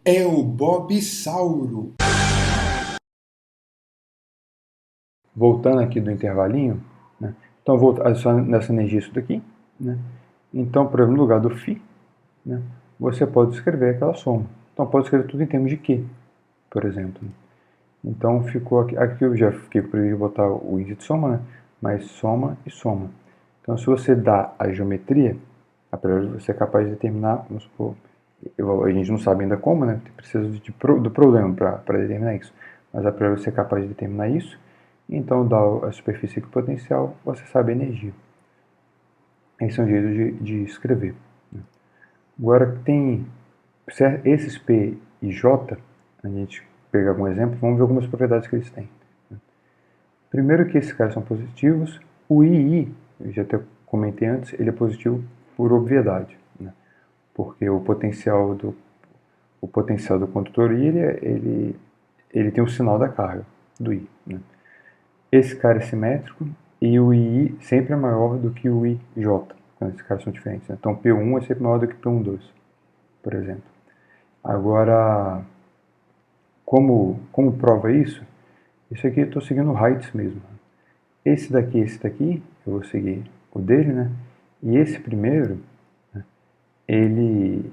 É o Bobsauro. Voltando aqui do intervalinho, né? Então vou adicionar nessa energia isso daqui, né? Então, por exemplo, no lugar do φ, né, você pode escrever aquela soma. Então pode escrever tudo em termos de Q, por exemplo. Então ficou aqui eu já fiquei com o privilégio de botar o índice de soma, né? Mas soma e soma. Então se você dá a geometria, a priori você é capaz de determinar, vamos supor, a gente não sabe ainda como, né? Precisa do problema para determinar isso. Mas a priori você é capaz de determinar isso. Então dá a superfície equipotencial, você sabe a energia. Esse é um jeito de escrever. Agora tem esses P e J, a gente pegar algum exemplo, vamos ver algumas propriedades que eles têm. Primeiro que esses caras são positivos, o II, eu já até comentei antes, ele é positivo por obviedade, né? Porque o potencial do condutor I, ele tem o sinal da carga do I, né? Esse cara é simétrico e o II sempre é maior do que o IJ, quando esses caras são diferentes, né? Então P1 é sempre maior do que P12, por exemplo. Agora, como prova isso? Isso aqui eu estou seguindo o Heights mesmo. Esse daqui, eu vou seguir o dele, né? E esse primeiro, né, ele,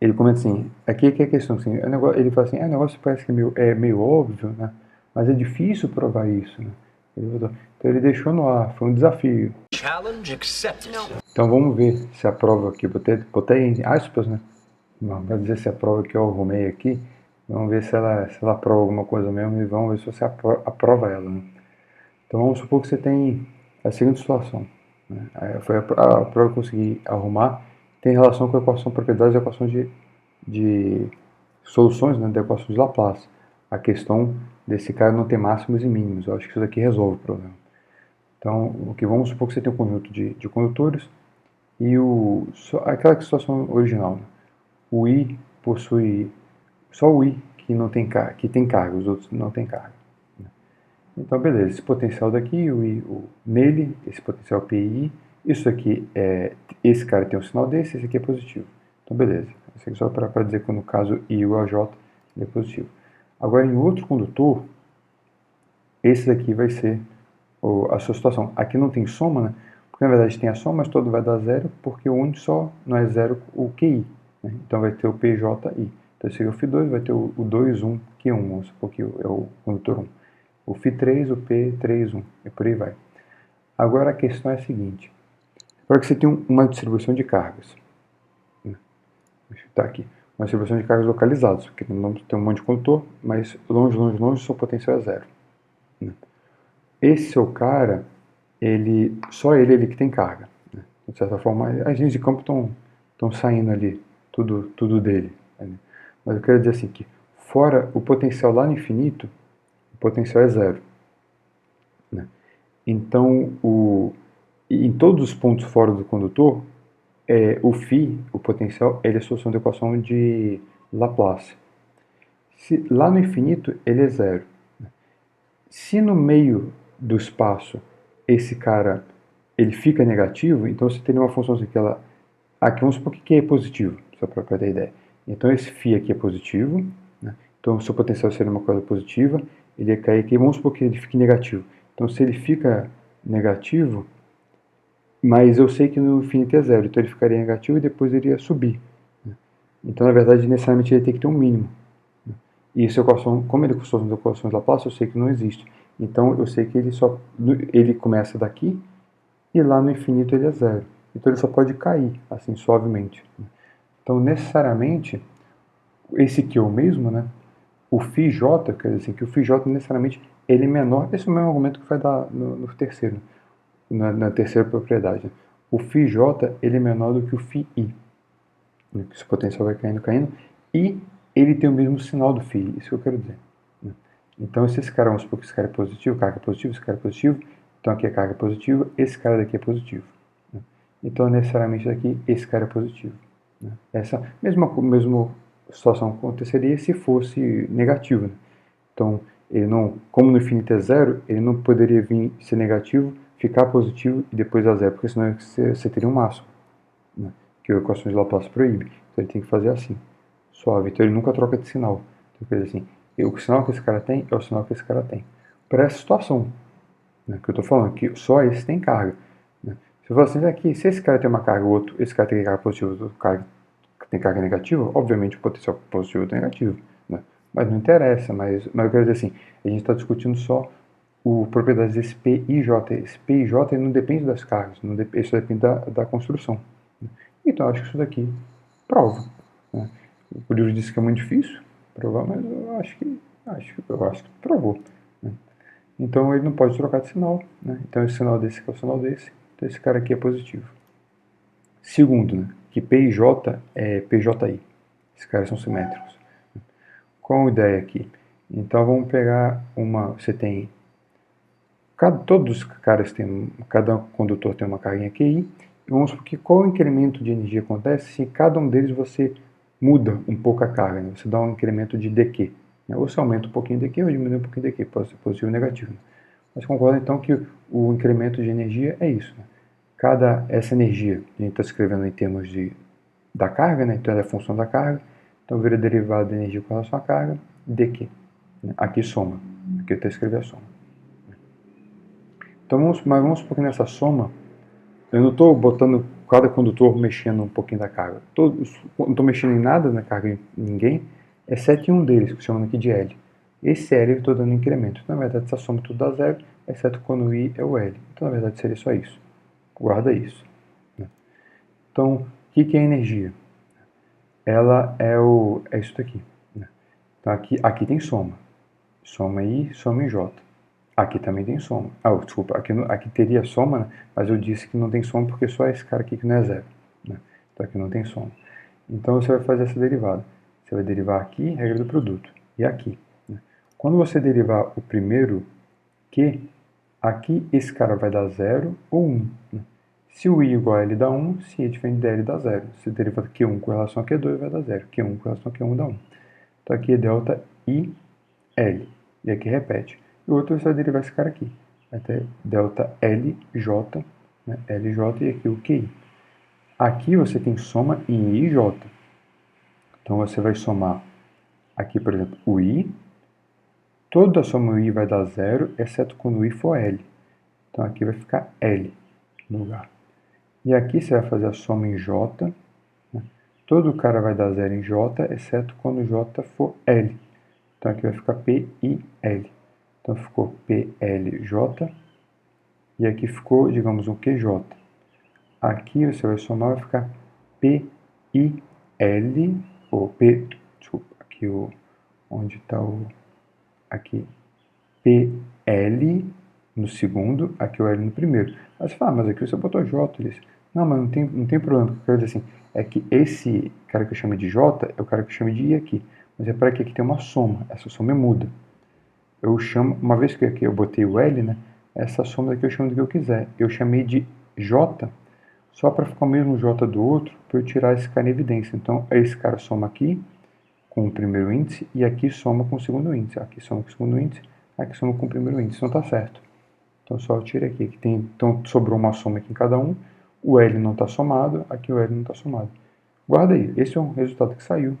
ele comenta assim, aqui que é a questão, assim, ele fala assim, o negócio parece que é meio óbvio, né? Mas é difícil provar isso, né? Então ele deixou no ar, foi um desafio. Challenge accepted. Então vamos ver se a prova aqui, botei em aspas, né? Para dizer se a prova que eu arrumei aqui, vamos ver se ela aprova alguma coisa mesmo e vamos ver se você aprova ela, né? Então vamos supor que você tem a seguinte situação, né? Foi a prova que eu consegui arrumar, tem relação com a equação propriedades da equação de soluções, né, da equação de Laplace. A questão desse cara não ter máximos e mínimos. Eu acho que isso daqui resolve o problema. Então, vamos supor que você tem um conjunto de condutores e aquela situação original, né? O I possui só o I que não tem carga, que tem carga, os outros não têm carga. Então, beleza, esse potencial daqui, nele, esse potencial PI, isso aqui esse cara tem um sinal desse, esse aqui é positivo. Então, beleza. Isso aqui só para dizer que no caso I igual a J, ele é positivo. Agora, em outro condutor, esse daqui vai ser a sua situação. Aqui não tem soma, né? Porque na verdade tem a soma, mas todo vai dar zero, porque o único só não é zero o QI. Né? Então vai ter o PJI. Então esse aqui é o Φ2, vai ter o 2, 1, Q1, vamos supor que é o condutor 1. O Φ3, o P3, 1, e por aí vai. Agora a questão é a seguinte. Agora que você tem uma distribuição de cargas. Né? Deixa eu estar aqui. Uma distribuição de cargas localizadas, porque não tem um monte de condutor, mas longe, longe, longe, o seu potencial é zero. Né? Esse seu cara, só ele que tem carga. Né? De certa forma, as linhas de campo estão saindo ali, tudo dele. Né? Mas eu quero dizer assim que, fora o potencial lá no infinito, o potencial é zero. Né? Então, em todos os pontos fora do condutor, o φ, o potencial, ele é a solução da equação de Laplace. Lá no infinito, ele é zero. Se no meio do espaço esse cara ele fica negativo, então você teria uma função assim que ela... Aqui vamos supor que é positivo, só para ter ideia. Então esse φ aqui é positivo, né? Então o seu potencial seria uma coisa positiva, ele ia cair aqui, vamos supor que ele fique negativo. Então se ele fica negativo, mas eu sei que no infinito é zero, então ele ficaria negativo e depois iria subir. Né? Então na verdade necessariamente ele tem que ter um mínimo. E essa equação, como ele custou as equações de Laplace, eu sei que não existe. Então eu sei que ele começa daqui e lá no infinito ele é zero. Então ele só pode cair, assim, suavemente. Então necessariamente, esse aqui é o mesmo, né? O φj, quer dizer assim, que o φj necessariamente ele é menor, esse é o mesmo argumento que vai dar no terceiro, na terceira propriedade. Né? O φj ele é menor do que o φi, né? Que esse potencial vai caindo, caindo, e ele tem o mesmo sinal do φ, isso que eu quero dizer. Né? Então se esse cara, vamos supor que esse cara é positivo, carga positiva, esse cara é positivo, então aqui é carga positiva, esse cara daqui é positivo. Né? Então necessariamente daqui esse cara é positivo. Né? Essa mesma situação aconteceria se fosse negativo. Né? Então, ele não, como no infinito é zero, ele não poderia vir ser negativo, ficar positivo e depois a zero, porque senão você teria um máximo, né? Que a equação de Laplace proíbe. Então ele tem que fazer assim, suave. Então ele nunca troca de sinal. Então, quer dizer assim, o sinal que esse cara tem é o sinal que esse cara tem. Para essa situação, né, que eu estou falando, que só esse tem carga. Né? Se eu falar assim, aqui, se esse cara tem uma carga, o outro, esse cara tem carga positiva, o outro cara tem carga negativa, obviamente o potencial positivo é negativo. Né? Mas não interessa, mas eu quero dizer assim, a gente está discutindo só propriedades desse P e J. Esse P e J não depende das cargas, não depende, isso depende da construção. Né? Então eu acho que isso daqui prova. Né? O livro disse que é muito difícil provar, mas eu acho que provou. Né? Então ele não pode trocar de sinal. Né? Então esse sinal desse aqui é o sinal desse. Então esse cara aqui é positivo. Segundo, né, que P e J é PJI. Esses caras são simétricos. Qual a ideia aqui? Então vamos pegar uma. Você tem. Todos os caras têm. Cada condutor tem uma carga QI. E vamos supor que qual incremento de energia acontece se cada um deles você muda um pouco a carga. Né? Você dá um incremento de dQ. Né? Ou você aumenta um pouquinho de dQ ou diminui um pouquinho de dQ. Pode ser positivo ou negativo. Né? Mas concorda então que o incremento de energia é isso. Né? Essa energia, a gente está escrevendo em termos da carga, né? Então ela é função da carga, então vira derivado da energia com relação à carga, dQ. Né? Aqui soma, aqui eu estou escrevendo a soma. Então vamos supor que nessa soma, eu não estou botando cada condutor mexendo um pouquinho da carga. Não estou mexendo em nada na carga em ninguém, exceto em um deles, que chamamos aqui de L. Esse L eu estou dando incremento. Então, na verdade, essa soma tudo dá zero, exceto quando o I é o L. Então, na verdade, seria só isso. Guarda isso. Né? Então, o que é energia? Ela é isso daqui. Né? Então, aqui tem soma. Soma I, soma em J. Aqui também tem soma. Desculpa, aqui teria soma, né? Mas eu disse que não tem soma porque só esse cara aqui que não é zero. Né? Então aqui não tem soma. Então você vai fazer essa derivada. Você vai derivar aqui, regra do produto. E aqui. Né? Quando você derivar o primeiro Q, aqui esse cara vai dar 0 ou 1. Né? Se o I igual a L dá 1, se I diferente de L dá 0. Se deriva Q1 com relação a Q2 vai dar 0. Q1 com relação a Q1 dá 1. Então aqui é delta I, L. E aqui repete. E o outro você vai derivar esse cara aqui. Vai ter delta LJ, né? LJ e aqui o QI. Aqui você tem soma em I e J. Então você vai somar aqui, por exemplo, o I. Toda a soma do I vai dar 0, exceto quando o I for L. Então aqui vai ficar L no lugar. E aqui você vai fazer a soma em J. Né? Todo cara vai dar 0 em J, exceto quando J for L. Então aqui vai ficar PIL. Então ficou PLJ. E aqui ficou, digamos, um QJ. Aqui você vai somar, vai ficar PIL, ou desculpa, aqui onde está aqui, PL no segundo, aqui o L no primeiro. Aí você fala, mas aqui você botou J, eles. Não, mas não tem problema. Eu quero dizer assim, é que esse cara que eu chamo de J é o cara que eu chamo de I aqui. Mas é para que aqui tem uma soma, essa soma é muda. Eu chamo, uma vez que aqui eu botei o L, né, essa soma daqui eu chamo do que eu quiser. Eu chamei de J, só para ficar o mesmo J do outro, para eu tirar esse cara em evidência. Então, esse cara soma aqui com o primeiro índice e aqui soma com o segundo índice. Aqui soma com o segundo índice, aqui soma com o primeiro índice. Então, tá certo. Então, só eu tiro aqui. Então, sobrou uma soma aqui em cada um. O L não está somado, aqui o L não está somado. Guarda aí. Esse é um resultado que saiu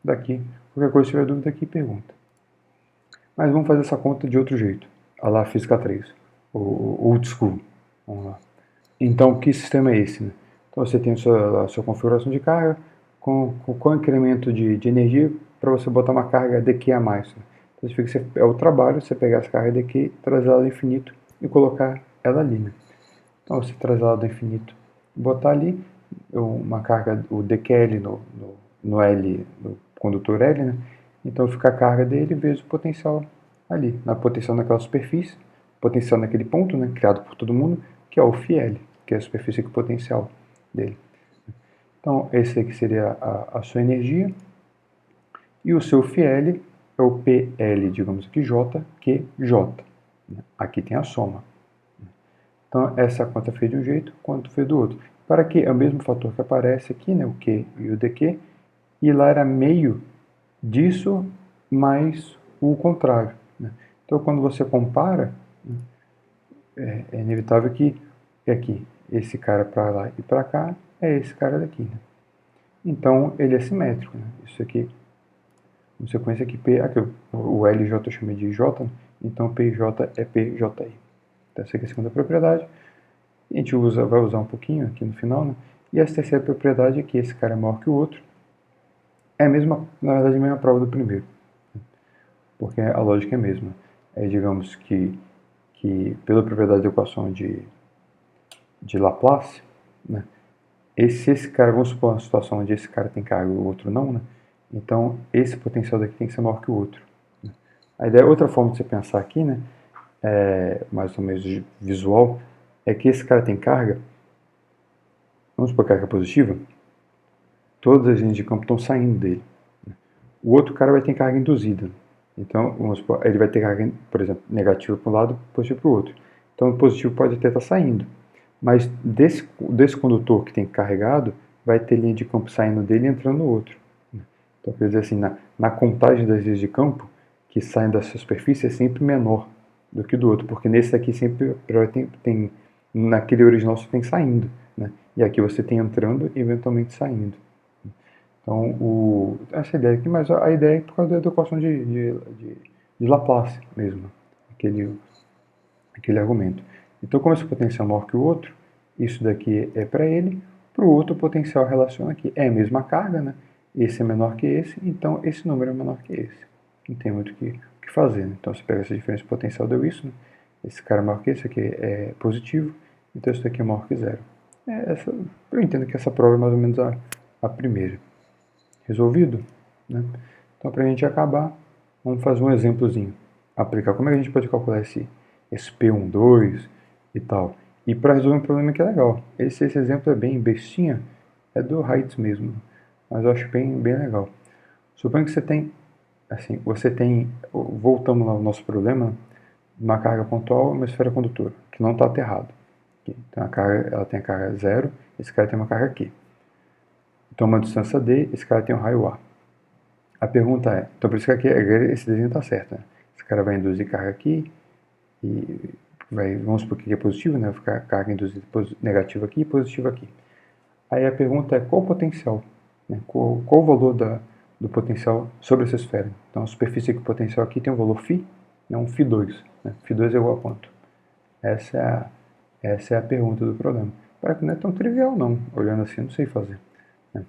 daqui. Qualquer coisa, se tiver dúvida aqui, pergunta. Mas vamos fazer essa conta de outro jeito. A lá Física 3. O Old School. Vamos lá. Então, que sistema é esse? Né? Então, você tem a sua configuração de carga com incremento de energia para você botar uma carga dQ a mais. Né? Então, você fica, é o trabalho você pegar essa carga dQ, trazer ela ao infinito e colocar ela ali. Né? Então, você traz ela do infinito e botar ali uma carga, o dQL no L, no condutor L, né? Então fica a carga dele vezes o potencial ali, na potencial naquela superfície, potencial naquele ponto, né, criado por todo mundo, que é o φL, que é a superfície com o potencial dele. Então esse aqui seria a sua energia, e o seu φL é o PL, digamos aqui, J, QJ. Aqui tem a soma. Então essa conta fez de um jeito, quanto fez do outro. Para que é o mesmo fator que aparece aqui, né, o Q e o dQ, e lá era meio disso mais o contrário. Né? Então, quando você compara, é inevitável que aqui, esse cara para lá e para cá é esse cara daqui. Né? Então, ele é simétrico. Né? Isso aqui Consequência que P, aqui o LJ eu chamei de J, então PJ é PJI. Então essa aqui é a segunda propriedade. A gente vai usar um pouquinho aqui no final, né? E essa terceira propriedade é que esse cara é maior que o outro. É a mesma, na verdade, a mesma prova do primeiro. Porque a lógica é a mesma. Digamos que pela propriedade da equação de Laplace, né? Esse cara, vamos supor uma situação onde esse cara tem carga e o outro não, né? Então, esse potencial daqui tem que ser maior que o outro. A ideia, outra forma de você pensar aqui, né? Mais ou menos visual, é que esse cara tem carga, vamos supor carga positiva, todas as linhas de campo estão saindo dele. O outro cara vai ter carga induzida. Então, vamos supor, ele vai ter carga, por exemplo, negativa para um lado, positiva para o outro. Então, o positivo pode até estar saindo. Mas desse condutor que tem carregado, vai ter linha de campo saindo dele e entrando no outro. Então, quer dizer assim, na contagem das linhas de campo que saem dessa superfície é sempre menor do que do outro, porque nesse aqui sempre tem naquele original só tem saindo, né? E aqui você tem entrando e eventualmente saindo. Então, essa ideia aqui, mas a ideia é por causa da equação de Laplace mesmo, aquele argumento. Então, como esse potencial é maior que o outro, isso daqui é para ele, para o outro o potencial relaciona aqui. É a mesma carga, né? Esse é menor que esse, então esse número é menor que esse. Não tem muito o que fazer, né? Então, você pega essa diferença de potencial, deu isso, né? Esse cara é maior que esse aqui é positivo, então isso daqui é maior que zero. Eu entendo que essa prova é mais ou menos a primeira. Resolvido? Né? Então, para a gente acabar, vamos fazer um exemplozinho. Aplicar como é que a gente pode calcular esse P12 e tal. E para resolver um problema que é legal. Esse exemplo é bem bestinha, é do Heights mesmo, mas eu acho bem legal. Suponha que você tem, voltamos lá ao nosso problema, uma carga pontual e uma esfera condutora, que não está aterrado. Então ela tem a carga zero, esse cara tem uma carga Q. Então uma distância D, esse cara tem um raio A. A pergunta é, então por isso que aqui esse desenho está certo, né? Esse cara vai induzir carga aqui, e vamos supor que é positivo, né? Vai ficar carga induzida negativa aqui e positiva aqui. Aí a pergunta é qual o potencial? Né? Qual o valor do potencial sobre essa esfera? Então a superfície com potencial aqui tem um valor φ, né? Um φ2. Né? φ2 é igual a quanto? Essa é a pergunta do problema. Para que não é tão trivial não, olhando assim, não sei fazer. Né?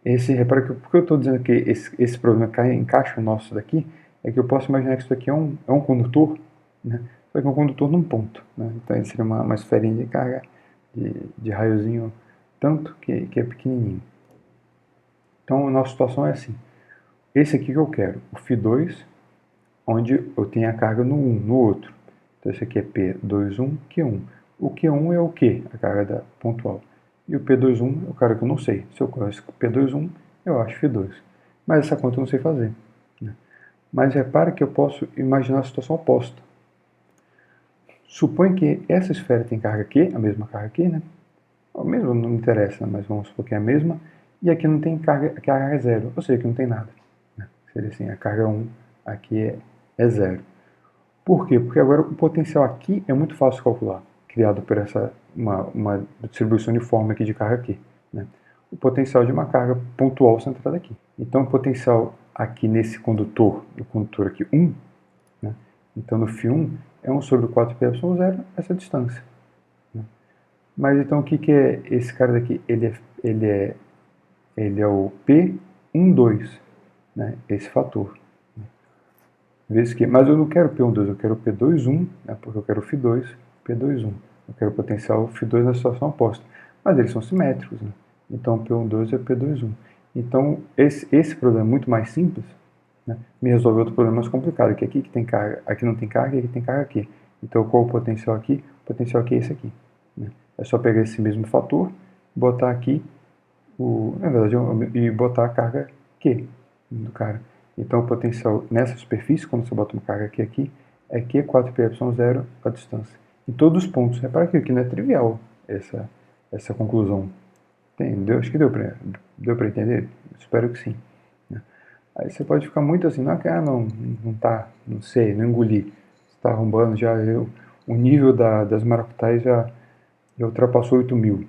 Repara que por que eu estou dizendo que esse problema encaixa o nosso daqui, é que eu posso imaginar que isso aqui é um condutor, né? Só que é um condutor num ponto. Né? Então ele seria uma esferinha de carga de raiozinho tanto que é pequenininho. Então a nossa situação é assim. Esse aqui que eu quero, o φ2, onde eu tenho a carga no 1, no outro. Então esse aqui é P21, Q1. O Q1 é o Q, a carga pontual. E o P21 é o cara que eu não sei. Se eu conheço o P21, eu acho φ2. Mas essa conta eu não sei fazer. Né? Mas repara que eu posso imaginar a situação oposta. Suponha que essa esfera tem carga Q, a mesma carga Q, né? O mesmo não me interessa, mas vamos supor que é a mesma. E aqui não tem carga, que a carga é zero, ou seja, aqui não tem nada. Né? Seria assim, a carga 1 aqui é zero. Por quê? Porque agora o potencial aqui é muito fácil de calcular, criado por uma distribuição uniforme aqui de carga aqui. Né? O potencial de uma carga pontual centrada aqui. Então o potencial aqui nesse condutor, o condutor aqui 1, né? Então no φ1 é 1 sobre 4πε0, essa distância. Né? Mas então o que é esse cara daqui? Ele é o P12, né? Esse fator. Mas eu não quero P12, eu quero P21, né? Porque eu quero φ2, P21. Eu quero o potencial φ2 na situação oposta. Mas eles são simétricos, né? Então P12 é P21. Então esse problema é muito mais simples, né? Me resolve outro problema mais complicado, que aqui que tem carga, aqui não tem carga e aqui tem carga aqui. Então qual o potencial aqui? O potencial aqui é esse aqui. Né? É só pegar esse mesmo fator, botar aqui, na verdade, e botar a carga Q do cara. Então o potencial nessa superfície, quando você bota uma carga aqui, é Q 4πε0 a distância. Em todos os pontos. Repara que aqui não é trivial essa conclusão. Entendeu? Acho que deu para entender? Espero que sim. Né? Aí você pode ficar muito assim, não tá, não sei, não engoli. Você está arrombando já, o nível das maracutais já ultrapassou 8.000.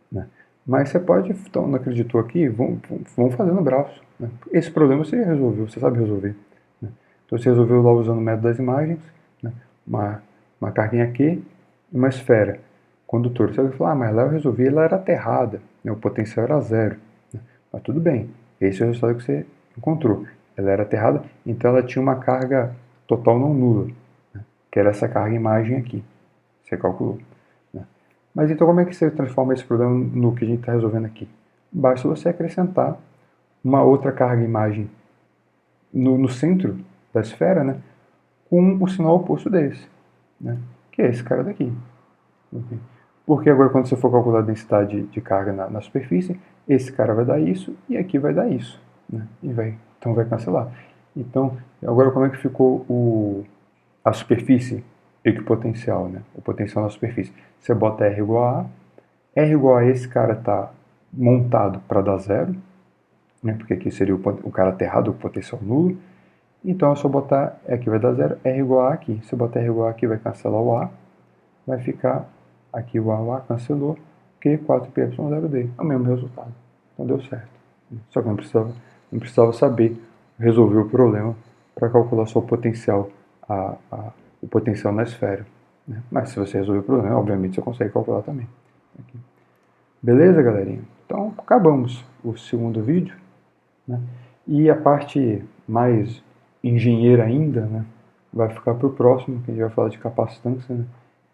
Né? Mas você pode, então, não acreditou aqui, vamos fazer no braço. Né? Esse problema você resolveu, você sabe resolver. Né? Então você resolveu lá usando o método das imagens, né? uma carguinha aqui e uma esfera condutora. Você vai falar, mas lá eu resolvi, ela era aterrada, né? O potencial era zero. Né? Mas tudo bem, esse é o resultado que você encontrou. Ela era aterrada, então ela tinha uma carga total não nula, né? Que era essa carga imagem aqui. Você calculou. Né? Mas então como é que você transforma esse problema no que a gente está resolvendo aqui? Basta você acrescentar uma outra carga imagem no centro da esfera, né? Com o sinal oposto desse, né? Que é esse cara daqui. Okay? Porque agora quando você for calcular a densidade de carga na superfície, esse cara vai dar isso e aqui vai dar isso. Né? Então vai cancelar. Então, agora como é que ficou a superfície equipotencial, né? O potencial na superfície? Você bota R igual a A. R igual a esse cara está montado para dar zero, né? Porque aqui seria o cara aterrado, o potencial nulo. Então é só botar, aqui vai dar zero, R igual a aqui. Se eu botar R igual a aqui, vai cancelar o A. Vai ficar aqui o A cancelou, que 4πy0D. É o mesmo resultado. Então deu certo. Só que não precisava saber resolver o problema para calcular só o potencial, o potencial na esfera. Né? Mas se você resolver o problema, obviamente você consegue calcular também. Aqui. Beleza, galerinha? Então acabamos o segundo vídeo. Né? E a parte mais engenheira ainda, né, vai ficar para o próximo, que a gente vai falar de capacitância, né,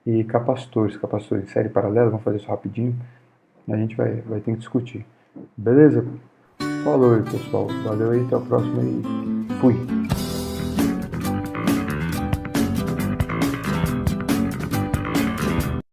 e capacitores em série paralela, vamos fazer isso rapidinho, a gente vai ter que discutir. Beleza? Falou aí, pessoal. Valeu aí, até o próximo aí. Fui!